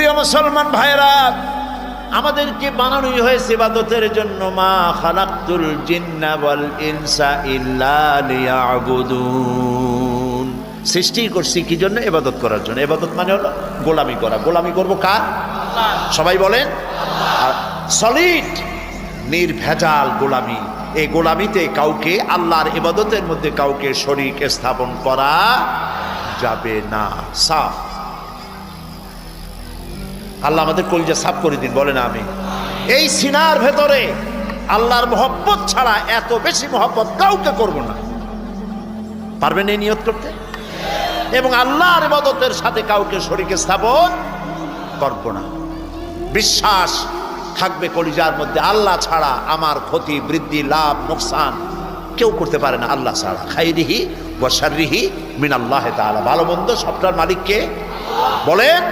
প্রিয় মুসলমান ভাইরা, আমাদেরকে বানানোই হয়েছে ইবাদতের জন্য। মা খালাকতুল জিন্না ওয়াল ইনসা ইল্লা লিয়াবুদুন। সৃষ্টি করছি কি জন্য? ইবাদত করার জন্য। ইবাদত মানে হলো গোলামি করা। গোলামি করব কার? সবাই বলেন সলিড নির্ভেজাল গোলামি। এই গোলামিতে কাউকে, আল্লাহর ইবাদতের মধ্যে কাউকে শরীক স্থাপন করা যাবে না। সাফ। আল্লাহ আমাদের কলিজা সাফ করে দিন, বলেন আমি। এই সিনার ভেতরে আল্লাহর মহব্বত ছাড়া এত বেশি মহব্বত কাউকে করব না। পারবেন এই নিয়ত করতে? এবং আল্লাহর ইবাদতের সাথে কাউকে শরীক স্থাপন করব না। বিশ্বাস থাকবে কলিজার মধ্যে, আল্লাহ ছাড়া আমার ক্ষতি, বৃদ্ধি, লাভ, নোকসান কেউ করতে পারে না আল্লাহ ছাড়া। খাইরিহি ওয়া শাররিহি মিনাল্লাহি তাআলা। ভালো মন্দ সবটার মালিক কে? বলেন।